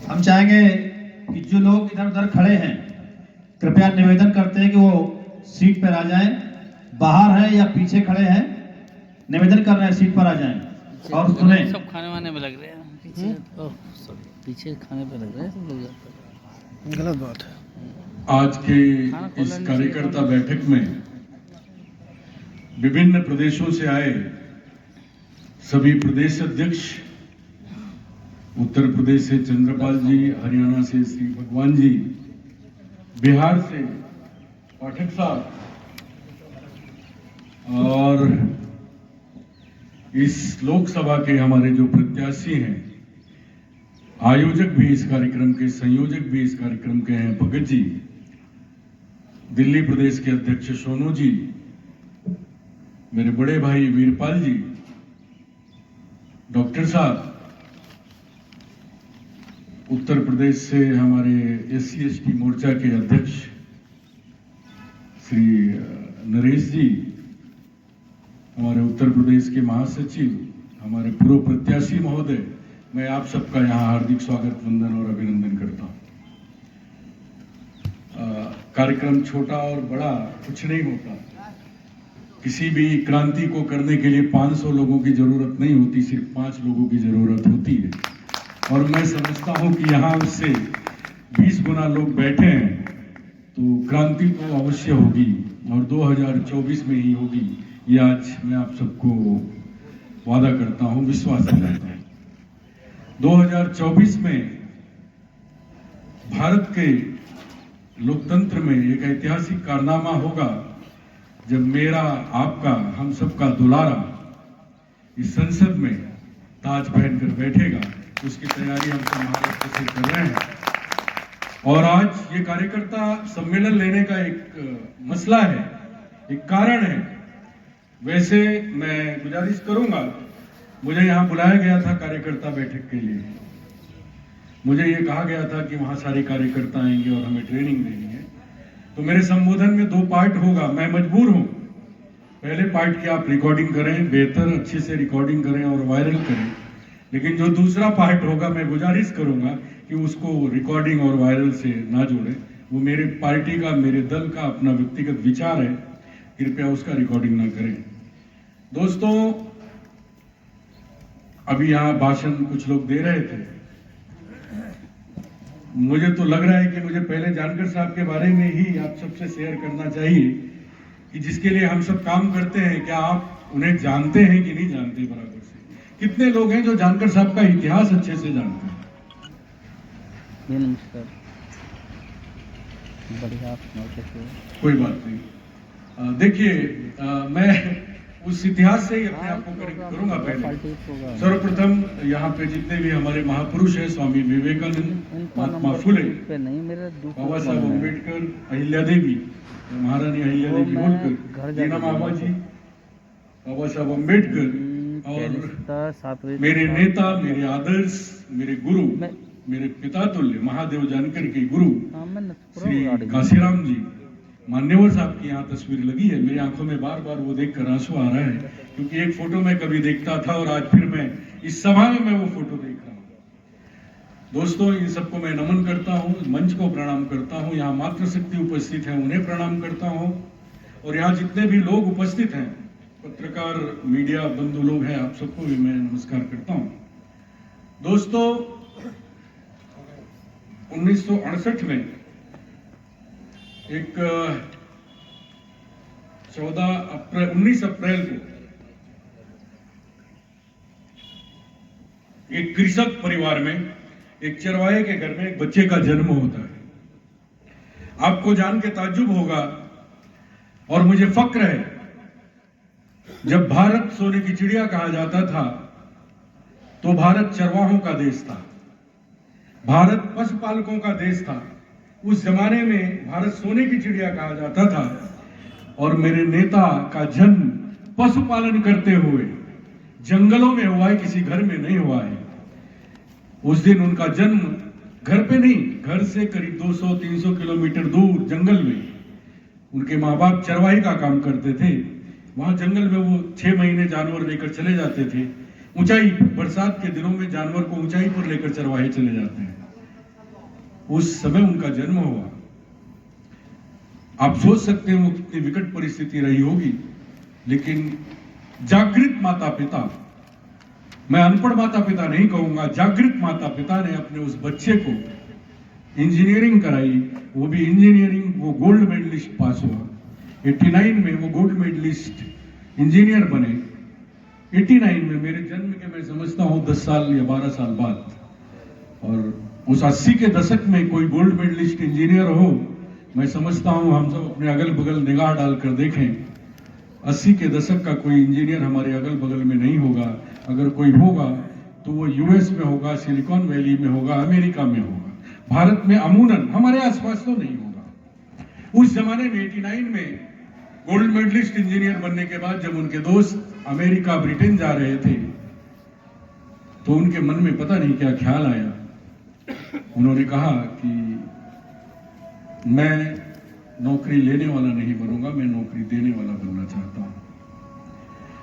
हम चाहेंगे कि जो लोग इधर उधर खड़े हैं कृपया निवेदन करते हैं कि वो सीट पर आ जाएं। बाहर है या पीछे खड़े हैं, निवेदन कर रहे हैं सीट पर आ जाएं और सुने। सब खाने वाने में लग रहे हैं पीछे। पीछे खाने पे लग रहे हैं सब लोग। गलत बात है। आज के इस कार्यकर्ता बैठक में विभिन्न प्रदेशों से आए सभी प्रदेश अध्यक्ष, उत्तर प्रदेश से चंद्रपाल जी, हरियाणा से श्री भगवान जी, बिहार से पाठक साहब और इस लोकसभा के हमारे जो प्रत्याशी हैं, आयोजक भी इस कार्यक्रम के, संयोजक भी इस कार्यक्रम के हैं भगत जी, दिल्ली प्रदेश के अध्यक्ष सोनू जी, मेरे बड़े भाई वीरपाल जी, डॉक्टर साहब, उत्तर प्रदेश से हमारे SC/ST मोर्चा के अध्यक्ष श्री नरेश जी, हमारे उत्तर प्रदेश के महासचिव, हमारे पूर्व प्रत्याशी महोदय, मैं आप सबका यहाँ हार्दिक स्वागत, वंदन और अभिनंदन करता हूँ। कार्यक्रम छोटा और बड़ा कुछ नहीं होता। किसी भी क्रांति को करने के लिए 500 लोगों की जरूरत नहीं होती, सिर्फ 5 लोगों की जरूरत होती है। और मैं समझता हूं कि यहाँ उससे 20 गुना लोग बैठे हैं तो क्रांति तो अवश्य होगी और 2024 में ही होगी, ये आज मैं आप सबको वादा करता हूं, विश्वास दिलाता हूं। 2024 में भारत के लोकतंत्र में एक ऐतिहासिक कारनामा होगा जब मेरा, आपका, हम सबका दुलारा इस संसद में ताज पहनकर बैठेगा। उसकी तैयारी हम सब महाराष्ट्र से कर रहे हैं और आज ये कार्यकर्ता सम्मेलन लेने का एक मसला है, एक कारण है। वैसे मैं गुजारिश करूंगा, मुझे यहाँ बुलाया गया था कार्यकर्ता बैठक के लिए, मुझे ये कहा गया था कि वहां सारे कार्यकर्ता आएंगे और हमें ट्रेनिंग देनी है, तो मेरे संबोधन में 2 पार्ट होगा। मैं मजबूर हूं, पहले पार्ट की आप रिकॉर्डिंग करें, बेहतर अच्छे से रिकॉर्डिंग करें और वायरल करें, लेकिन जो दूसरा पार्ट होगा मैं गुजारिश करूंगा कि उसको रिकॉर्डिंग और वायरल से ना जोड़ें। वो मेरे पार्टी का, मेरे दल का अपना व्यक्तिगत विचार है, कृपया उसका रिकॉर्डिंग ना करें। दोस्तों, अभी यहाँ भाषण कुछ लोग दे रहे थे, मुझे तो लग रहा है कि मुझे पहले जानकर साहब के बारे में ही आप सबसे शेयर करना चाहिए कि जिसके लिए हम सब काम करते हैं, क्या आप उन्हें जानते हैं कि नहीं जानते बराबर से? कितने लोग हैं जो जानकर साहब का इतिहास अच्छे से जानते हैं? नमस्कार, बढ़िया, कोई बात नहीं। देखिए, मैं उस इतिहास से ही अपने आप को करेक्ट करूंगा। पहले सर्वप्रथम यहाँ पे जितने भी हमारे महापुरुष हैं, स्वामी विवेकानंद, महात्मा फुले, बाबा साहब अम्बेडकर, अहिल्या देवी, महारानी अहिल्या देवी होलकर, दीना बाबा जी, बाबा साहब अम्बेडकर और मेरे नेता, मेरे आदर्श, मेरे गुरु, मेरे पिता तुल्य महादेव जानकर के गुरु श्री काशीराम जी, मान्यवर साहब की यहाँ तस्वीर लगी है। मेरी आंखों में बार बार वो देखकर आंसू आ रहा है, क्योंकि एक फोटो मैं कभी देखता था और आज फिर मैं इस सभा में मैं वो फोटो देख रहा हूँ। दोस्तों, इन सबको मैं नमन करता हूँ, मंच को प्रणाम करता हूँ, यहाँ मातृशक्ति उपस्थित है उन्हें प्रणाम करता हूँ और यहाँ जितने भी लोग उपस्थित हैं, पत्रकार, मीडिया बंधु लोग हैं, आप सबको भी मैं नमस्कार करता हूँ। दोस्तों, 1968 में एक 19 अप्रैल को एक कृषक परिवार में, एक चरवाहे के घर में एक बच्चे का जन्म होता है। आपको जान के ताज्जुब होगा और मुझे फक्र है, जब भारत सोने की चिड़िया कहा जाता था तो भारत चरवाहों का देश था, भारत पशुपालकों का देश था। उस जमाने में भारत सोने की चिड़िया कहा जाता था और मेरे नेता का जन्म पशुपालन करते हुए जंगलों में हुआ है, किसी घर में नहीं हुआ है। उस दिन उनका जन्म घर पे नहीं, घर से करीब 200-300 किलोमीटर दूर जंगल में उनके माँ बाप चरवाही का काम करते थे। वहां जंगल में वो 6 महीने जानवर लेकर चले जाते थे। ऊंचाई, बरसात के दिनों में जानवर को ऊंचाई पर लेकर चरवाहे चले जाते हैं। उस समय उनका जन्म हुआ। आप सोच सकते हैं वो कितनी विकट परिस्थिति रही होगी, लेकिन जागृत माता पिता, मैं अनपढ़ माता पिता नहीं कहूंगा, जागृत माता पिता ने अपने उस बच्चे को इंजीनियरिंग कराई, वो भी इंजीनियरिंग, वो गोल्ड मेडलिस्ट पास हुआ। 89 में वो गोल्ड मेडलिस्ट इंजीनियर बने। 89 में मेरे जन्म के मैं समझता हूँ 10 साल या 12 साल बाद, और उस 80 के दशक में कोई गोल्ड मेडलिस्ट इंजीनियर हो, मैं समझता हूँ हम सब अपने अगल बगल निगाह डालकर देखें, 80 के दशक का कोई इंजीनियर हमारे अगल बगल में नहीं होगा। अगर कोई होगा तो वो यूएस में होगा, सिलिकॉन वैली में होगा, अमेरिका में होगा, भारत में अमूनन हमारे आसपास तो नहीं होगा। उस जमाने में 89 में गोल्ड मेडलिस्ट इंजीनियर बनने के बाद जब उनके दोस्त अमेरिका ब्रिटेन जा रहे थे, तो उनके मन में पता नहीं क्या ख्याल आया। उन्होंने कहा कि मैं नौकरी लेने वाला नहीं बनूंगा, मैं नौकरी देने वाला बनना चाहता हूं।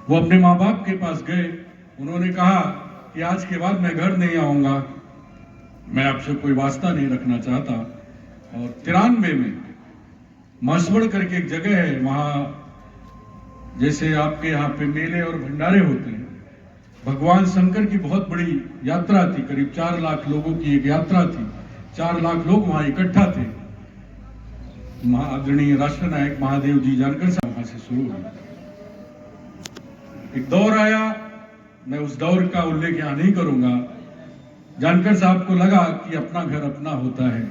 वो अपने माँ बाप के पास गए, उन्होंने कहा कि आज के बाद मैं घर नहीं आऊंगा, मैं आपसे कोई वास्ता नहीं रखना चाहता। और 93 में मसवड़ करके एक जगह है, वहां जैसे आपके यहाँ पे मेले और भंडारे होते हैं, भगवान शंकर की बहुत बड़ी यात्रा थी, करीब 4 लाख लोगों की एक यात्रा थी, 4 लाख लोग वहां इकट्ठा थे। आदरणीय राष्ट्रनायक महादेव जी जानकर साहब वहां से शुरू हुआ। एक दौर आया, मैं उस दौर का उल्लेख यहां नहीं करूंगा। जानकर साहब को लगा कि अपना घर अपना होता है।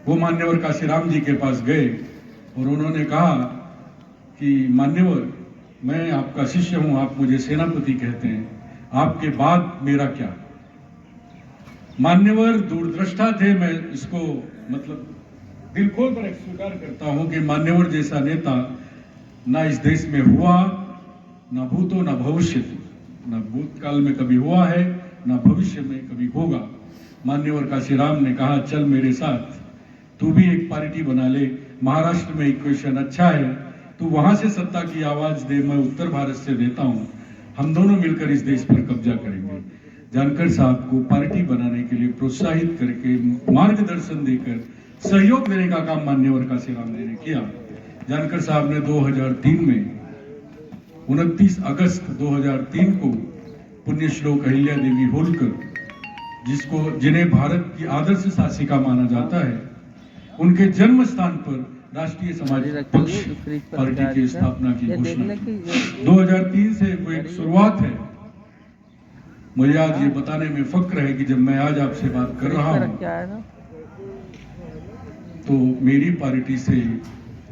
वो मान्यवर काशीराम जी के पास गए और उन्होंने कहा कि मान्यवर, मैं आपका शिष्य हूं, आप मुझे सेनापति कहते हैं, आपके बाद मेरा क्या। मान्यवर दूरदृष्टा थे, मैं इसको मतलब दिल खोल कर स्वीकार करता हूं कि मान्यवर जैसा नेता ना इस देश में हुआ, ना भूतो ना भविष्य, ना भूतकाल में कभी हुआ है, ना भविष्य में कभी होगा। मान्यवर काशीराम ने कहा, चल मेरे साथ, तू भी एक पार्टी बना ले, महाराष्ट्र में इक्वेशन अच्छा है, तू वहां से सत्ता की आवाज दे, मैं उत्तर भारत से देता हूं, हम दोनों मिलकर इस देश पर कब्जा करेंगे। जानकर साहब को पार्टी बनाने के लिए प्रोत्साहित करके, मार्गदर्शन देकर, सहयोग देने का काम मान्यवर काशीराम जी ने किया। जानकर साहब ने 2003 में 29 अगस्त 2003 को पुण्य श्लोक अहिल्या देवी होलकर, जिन्हें भारत की आदर्श शासिका माना जाता है, उनके जन्म स्थान पर राष्ट्रीय समाज पक्ष पार्टी की स्थापना की घोषणा की। 2003 से वो एक शुरुआत है। मुझे आज ये बताने में फक्र है कि जब मैं आज आपसे बात कर रहा हूँ तो मेरी पार्टी से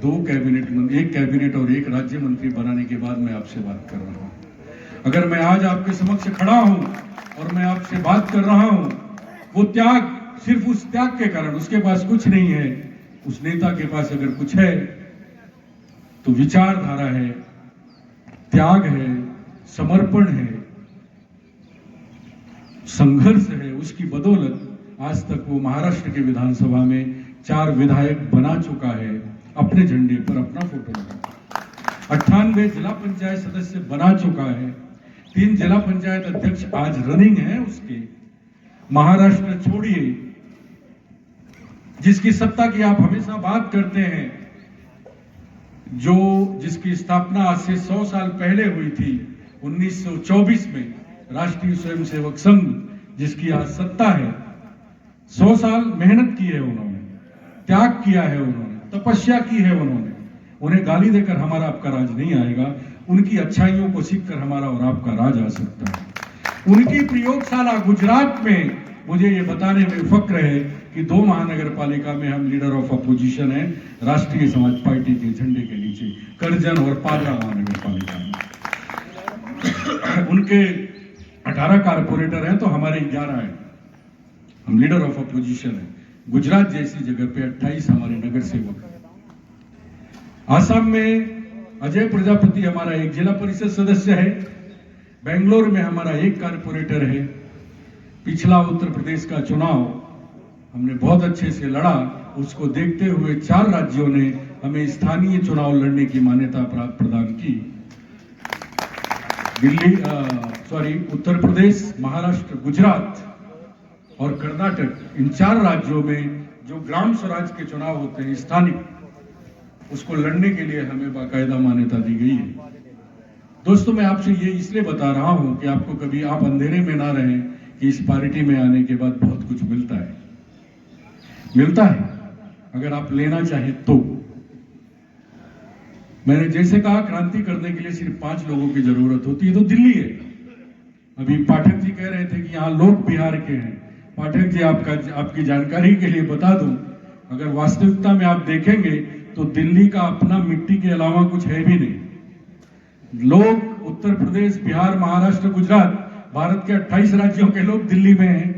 2 कैबिनेट, एक कैबिनेट और 1 राज्य मंत्री बनाने के बाद मैं आपसे बात कर रहा हूँ। अगर मैं आज आपके समक्ष खड़ा हूँ और मैं आपसे बात कर रहा हूँ, वो त्याग, सिर्फ उस त्याग के कारण, उसके पास कुछ नहीं है, उस नेता के पास अगर कुछ है तो विचारधारा है, त्याग है, समर्पण है, संघर्ष है। उसकी बदौलत आज तक वो महाराष्ट्र के विधानसभा में 4 विधायक बना चुका है, अपने झंडे पर अपना फोटो लगा। 98 जिला पंचायत सदस्य बना चुका है, 3 जिला पंचायत अध्यक्ष आज रनिंग है उसके। महाराष्ट्र छोड़िए, जिसकी सत्ता की आप हमेशा बात करते हैं, जिसकी स्थापना आज से 100 साल पहले हुई थी, 1924 में राष्ट्रीय स्वयंसेवक संघ, जिसकी आज सत्ता है। 100 साल मेहनत की है उन्होंने, त्याग किया है उन्होंने, तपस्या की है उन्होंने। उन्हें गाली देकर हमारा आपका राज नहीं आएगा, उनकी अच्छाइयों को सीखकर हमारा और आपका राज आ सकता है। उनकी प्रयोगशाला गुजरात में, मुझे ये बताने में फक्र है कि 2 महानगर पालिका में हम लीडर ऑफ अपोजिशन हैं, राष्ट्रीय समाज पार्टी के झंडे के नीचे, करजन और पादरा महानगर पालिका में। उनके 18 कारपोरेटर हैं तो हमारे 11 हैं, हम लीडर ऑफ अपोजिशन हैं। गुजरात जैसी जगह पे 28 हमारे नगर सेवक हैं। आसाम में अजय प्रजापति हमारा 1 जिला परिषद सदस्य है। बेंगलोर में हमारा 1 कारपोरेटर है। पिछला उत्तर प्रदेश का चुनाव हमने बहुत अच्छे से लड़ा, उसको देखते हुए 4 राज्यों ने हमें स्थानीय चुनाव लड़ने की मान्यता प्रदान की। उत्तर प्रदेश, महाराष्ट्र, गुजरात और कर्नाटक, इन 4 राज्यों में जो ग्राम स्वराज के चुनाव होते हैं स्थानिक, उसको लड़ने के लिए हमें बाकायदा मान्यता दी गई है। दोस्तों, मैं आपसे ये इसलिए बता रहा हूं कि आपको कभी आप अंधेरे में ना रहें कि इस पार्टी में आने के बाद बहुत कुछ मिलता है अगर आप लेना चाहें तो। मैंने जैसे कहा, क्रांति करने के लिए सिर्फ 5 लोगों की जरूरत होती है, तो दिल्ली है। अभी पाठक जी कह रहे थे कि यहाँ लोग बिहार के हैं। पाठक जी, आपकी जानकारी के लिए बता दूं, अगर वास्तविकता में आप देखेंगे तो दिल्ली का अपना मिट्टी के अलावा कुछ है भी नहीं। लोग उत्तर प्रदेश, बिहार, महाराष्ट्र, गुजरात, भारत के 28 राज्यों के लोग दिल्ली में हैं।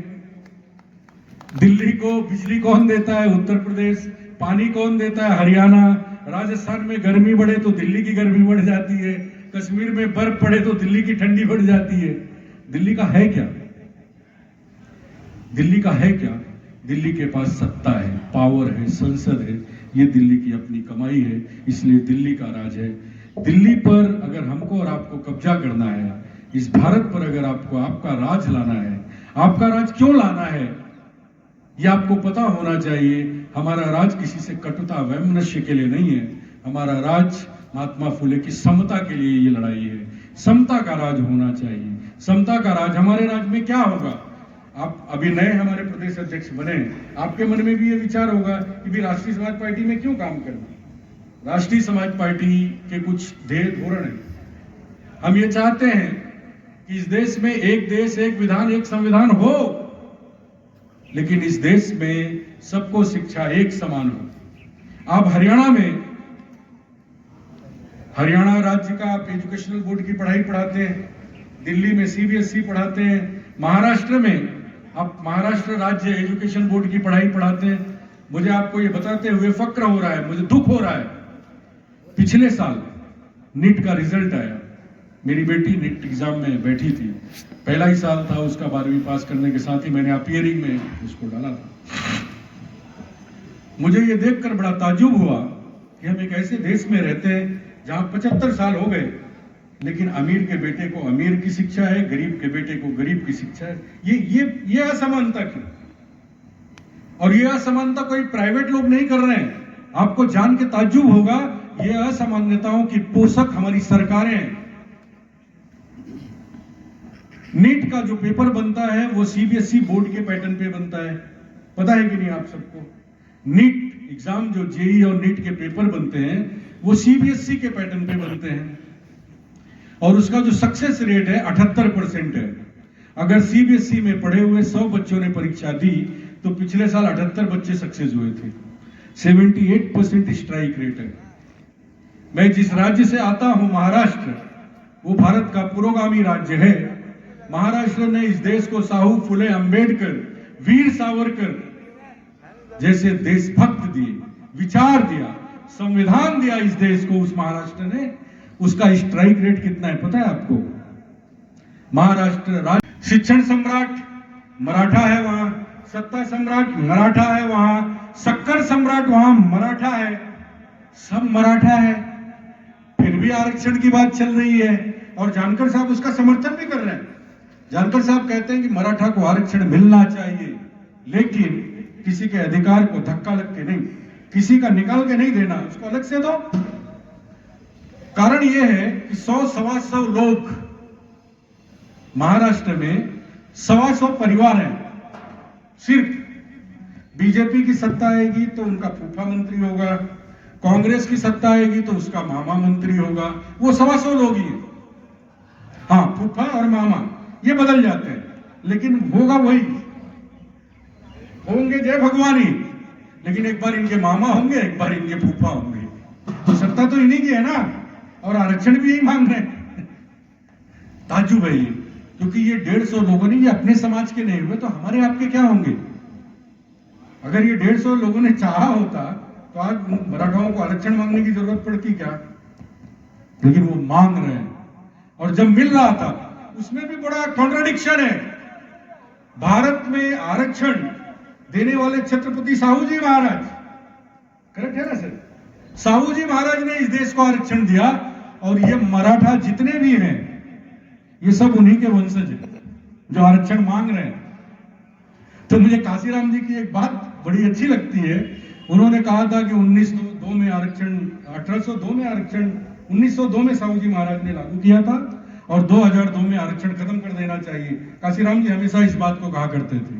दिल्ली को बिजली कौन देता है? उत्तर प्रदेश। पानी कौन देता है? हरियाणा। राजस्थान में गर्मी बढ़े तो दिल्ली की गर्मी बढ़ जाती है, कश्मीर में बर्फ पड़े तो दिल्ली की ठंडी बढ़ जाती है। दिल्ली का है क्या? दिल्ली का है क्या? दिल्ली के पास सत्ता है, पावर है, संसद है। ये दिल्ली की अपनी कमाई है, इसलिए दिल्ली का राज है। दिल्ली पर अगर हमको और आपको कब्जा करना है, इस भारत पर अगर आपको आपका राज लाना है, आपका राज क्यों लाना है ये आपको पता होना चाहिए। हमारा राज किसी से कटुता, वैमनस्य के लिए नहीं है। हमारा राज महात्मा फुले की समता के लिए ये लड़ाई है। समता का राज होना चाहिए। समता का राज, हमारे राज में क्या होगा? आप अभी नए हमारे प्रदेश अध्यक्ष बने, आपके मन में भी ये विचार होगा कि भी राष्ट्रीय समाज पार्टी में क्यों काम करना। राष्ट्रीय समाज पार्टी के कुछ ध्येय धोरण है। हम ये चाहते हैं कि इस देश में एक देश, एक विधान, एक संविधान हो, लेकिन इस देश में सबको शिक्षा एक समान हो। आप हरियाणा में, हरियाणा राज्य का आप एजुकेशनल बोर्ड की पढ़ाई पढ़ाते हैं, दिल्ली में सीबीएसई पढ़ाते हैं, महाराष्ट्र में आप महाराष्ट्र राज्य एजुकेशन बोर्ड की पढ़ाई पढ़ाते हैं। मुझे आपको ये बताते हुए फक्र हो रहा है, मुझे दुख हो रहा है। पिछले साल नीट का रिजल्ट आया, मेरी बेटी नीट एग्जाम में बैठी थी, पहला ही साल था उसका 12वीं पास करने के साथ ही मैंने अपीयरिंग में उसको डाला था। मुझे ये देखकर बड़ा ताज्जुब हुआ कि हम एक ऐसे देश में रहते हैं जहां 75 साल हो गए, लेकिन अमीर के बेटे को अमीर की शिक्षा है, गरीब के बेटे को गरीब की शिक्षा है। ये असमानता क्यों? और ये असमानता कोई प्राइवेट लोग नहीं कर रहे हैं। आपको जान के ताज्जुब होगा, ये असमानताओं की पोषक हमारी सरकारें हैं। नीट का जो पेपर बनता है वो सीबीएसई बोर्ड के पैटर्न पे बनता है, पता है कि नहीं आप सबको? नीट एग्जाम, जो जेईई और नीट के पेपर बनते हैं वो सीबीएसई के पैटर्न पे बनते हैं, और उसका जो सक्सेस रेट है 78% है। अगर सीबीएसई में पढ़े हुए 100 बच्चों ने परीक्षा दी तो पिछले साल 78 बच्चे सक्सेस हुए थे। 78% स्ट्राइक रेट है। मैं जिस राज्य से आता हूं, महाराष्ट्र, वो भारत का पुरोगामी राज्य है। महाराष्ट्र ने इस देश को साहू फुले अंबेडकर, वीर सावरकर जैसे देशभक्त दिए, विचार दिया, संविधान दिया इस देश को, उस महाराष्ट्र ने। उसका स्ट्राइक रेट कितना है पता है आपको? महाराष्ट्र शिक्षण सम्राट मराठा है वहां, सत्ता सम्राट मराठा है वहां, शक्कर सम्राट वहां मराठा है, सब मराठा है। फिर भी आरक्षण की बात चल रही है और जानकर साहब उसका समर्थन भी कर रहे हैं। जानकर साहब कहते हैं कि मराठा को आरक्षण मिलना चाहिए, लेकिन किसी के अधिकार को धक्का लग के नहीं, किसी का निकाल के नहीं देना, उसको अलग से दो। कारण यह है कि 100-125 लोग महाराष्ट्र में, 125 परिवार हैं। सिर्फ बीजेपी की सत्ता आएगी तो उनका फूफा मंत्री होगा, कांग्रेस की सत्ता आएगी तो उसका मामा मंत्री होगा। वो 125 लोग ही हैं। हाँ, फूफा और मामा ये बदल जाते हैं, लेकिन होगा वही, होंगे जय भगवानी, लेकिन एक बार इनके मामा होंगे, एक बार इनके फूफा होंगे। तो सत्ता तो इन्हीं की है ना, और आरक्षण भी यही मांग रहे हैं। ताज्जुब है ये, क्योंकि ये 150 लोगों ने, ये अपने समाज के नहीं हुए तो हमारे आपके क्या होंगे? अगर ये 150 लोगों ने चाहा होता तो आज मराठाओं को आरक्षण मांगने की जरूरत पड़ती क्या? लेकिन वो मांग रहे हैं, और जब मिल रहा था उसमें भी बड़ा कॉन्ट्राडिक्शन है। भारत में आरक्षण देने वाले छत्रपति साहू जी महाराज, करेक्ट है ना सर? साहू जी महाराज ने इस देश को आरक्षण दिया, और ये मराठा जितने भी हैं ये सब उन्हीं के वंशज हैं जो आरक्षण मांग रहे हैं। तो मुझे काशीराम जी की एक बात बड़ी अच्छी लगती है। उन्होंने कहा था कि 1902 में आरक्षण, 1802 में आरक्षण, 1902 में साहू जी महाराज ने लागू किया था और 2002 में आरक्षण खत्म कर देना चाहिए। काशीराम जी हमेशा इस बात को कहा करते थे।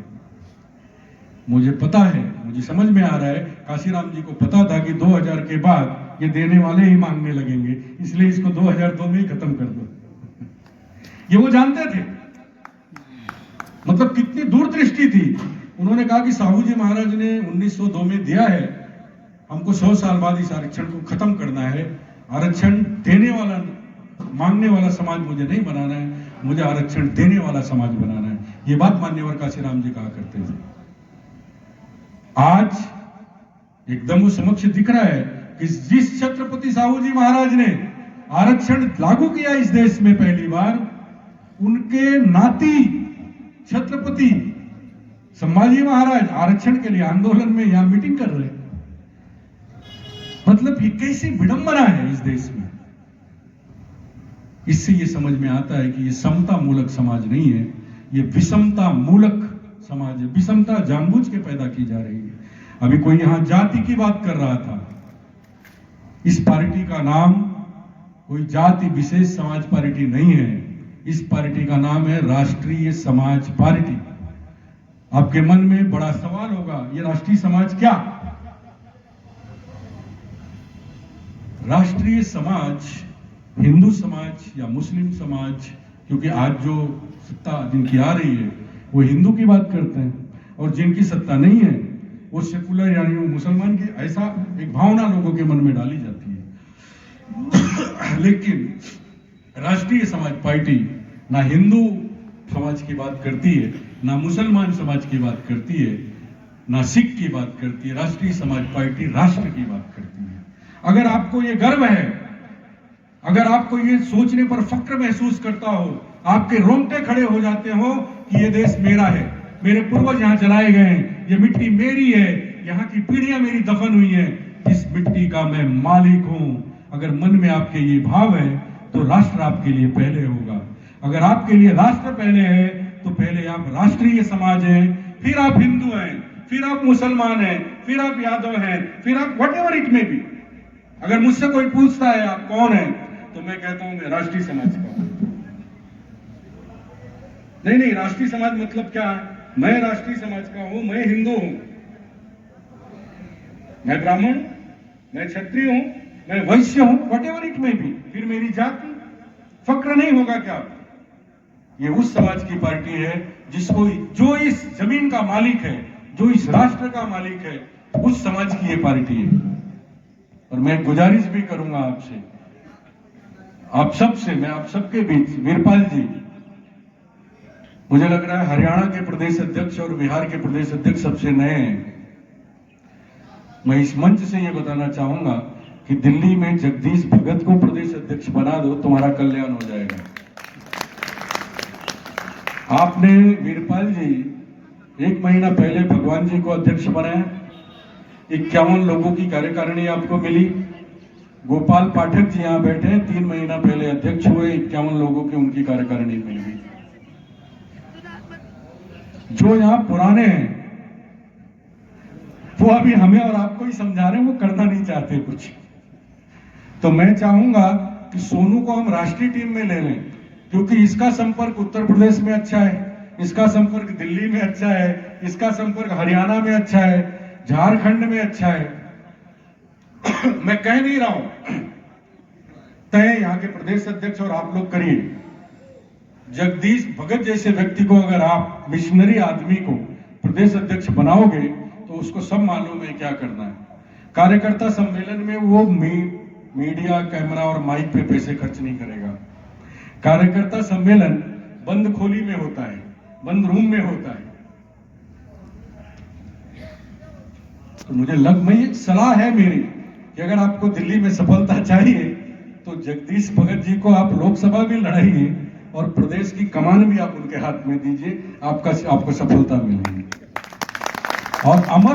मुझे पता है, मुझे समझ में आ रहा है, काशीराम जी को पता था कि 2000 के बाद ये देने वाले ही मांगने लगेंगे, इसलिए इसको 2002 में ही खत्म कर दो। ये वो जानते थे, मतलब कितनी दूरदृष्टि थी। उन्होंने कहा कि साहू जी महाराज ने 1902 में दिया है, हमको 100 साल बाद इस आरक्षण को खत्म करना है। आरक्षण देने वाला, मांगने वाला समाज मुझे नहीं बनाना है, मुझे आरक्षण देने वाला समाज बनाना है। ये बात मान्यवर काशीराम जी कहा करते थे। आज एकदम वो समक्ष दिख रहा है कि जिस छत्रपति साहू जी महाराज ने आरक्षण लागू किया इस देश में पहली बार, उनके नाती छत्रपति संभाजी महाराज आरक्षण के लिए आंदोलन में यहां मीटिंग कर रहे हैं। मतलब ये कैसी विडंबना है इस देश में। इससे ये समझ में आता है कि ये समता मूलक समाज नहीं है, ये विषमता मूलक समाज है। विषमता जानबूझ के पैदा की जा रही है। अभी कोई यहां जाति की बात कर रहा था। इस पार्टी का नाम कोई जाति विशेष समाज पार्टी नहीं है, इस पार्टी का नाम है राष्ट्रीय समाज पार्टी। आपके मन में बड़ा सवाल होगा, ये राष्ट्रीय समाज क्या? राष्ट्रीय समाज हिंदू समाज या मुस्लिम समाज, क्योंकि आज जो सत्ता जिनकी आ रही है वो हिंदू की बात करते हैं, और जिनकी सत्ता नहीं है वो सेकुलर यानी वो मुसलमान की, ऐसा एक भावना लोगों के मन में डाली जाती है। लेकिन राष्ट्रीय समाज पार्टी ना हिंदू समाज की बात करती है, ना मुसलमान समाज की बात करती है, ना सिख की बात करती है। राष्ट्रीय समाज पार्टी राष्ट्र की बात करती है। अगर आपको ये गर्व है, अगर आपको ये सोचने पर फक्र महसूस करता हो, आपके रोंगटे खड़े हो जाते हो कि ये देश मेरा है, मेरे पूर्वज यहाँ चलाए गए हैं, ये मिट्टी मेरी है, यहाँ की पीढ़ियां मेरी दफन हुई है, इस मिट्टी का मैं मालिक हूं। अगर मन में आपके ये भाव है तो राष्ट्र आपके लिए पहले होगा। अगर आपके लिए राष्ट्र पहले है तो पहले आप राष्ट्रीय समाज हैं, फिर आप हिंदू हैं, फिर आप मुसलमान हैं, फिर आप यादव हैं, फिर आप व्हाटएवर इट मे बी। अगर मुझसे कोई पूछता है आप कौन है, तो मैं कहता हूं मैं राष्ट्रीय समाज का हूं। नहीं, राष्ट्रीय समाज मतलब क्या है? मैं राष्ट्रीय समाज का हूं, मैं हिंदू हूं, मैं ब्राह्मण, मैं क्षत्रिय हूं, मैं वैश्य हूं, व्हाटएवर इट मे बी, फिर मेरी जाति। फक्र नहीं होगा क्या? ये उस समाज की पार्टी है जिसको, जो इस जमीन का मालिक है, जो इस राष्ट्र का मालिक है, उस समाज की ये पार्टी है। और मैं गुजारिश भी करूंगा आपसे, आप सबसे, मैं आप सबके बीच, वीरपाल जी, मुझे लग रहा है हरियाणा के प्रदेश अध्यक्ष और बिहार के प्रदेश अध्यक्ष सबसे नए हैं। मैं इस मंच से ये बताना चाहूंगा कि दिल्ली में जगदीश भगत को प्रदेश अध्यक्ष बना दो, तुम्हारा कल्याण हो जाएगा। आपने वीरपाल जी 1 महीना पहले भगवान जी को अध्यक्ष बनाया, 51 लोगों की कार्यकारिणी आपको मिली। गोपाल पाठक जी यहां बैठे हैं, 3 महीना पहले अध्यक्ष हुए, 51 लोगों की उनकी कार्यकारिणी मिल गई। जो यहां पुराने हैं वो अभी हमें और आपको ही समझा रहे हैं, वो करना नहीं चाहते कुछ। तो मैं चाहूंगा कि सोनू को हम राष्ट्रीय टीम में ले लें, क्योंकि इसका संपर्क उत्तर प्रदेश में अच्छा है, इसका संपर्क दिल्ली में अच्छा है, इसका संपर्क हरियाणा में अच्छा है, झारखंड में अच्छा है। मैं कह नहीं रहा हूं, तय यहाँ के प्रदेश अध्यक्ष और आप लोग करिए। जगदीश भगत जैसे व्यक्ति को अगर आप मिशनरी आदमी को प्रदेश अध्यक्ष बनाओगे तो उसको सब मालूम है क्या करना है। कार्यकर्ता सम्मेलन में वो मीडिया, कैमरा और माइक पे पैसे खर्च नहीं करेगा। कार्यकर्ता सम्मेलन बंद खोली में होता है, बंद रूम में होता है। तो मुझे मैं सलाह है मेरी कि अगर आपको दिल्ली में सफलता चाहिए तो जगदीश भगत जी को आप लोकसभा भी लड़ाइए और प्रदेश की कमान भी आप उनके हाथ में दीजिए, आपको सफलता मिलेगी। और अमर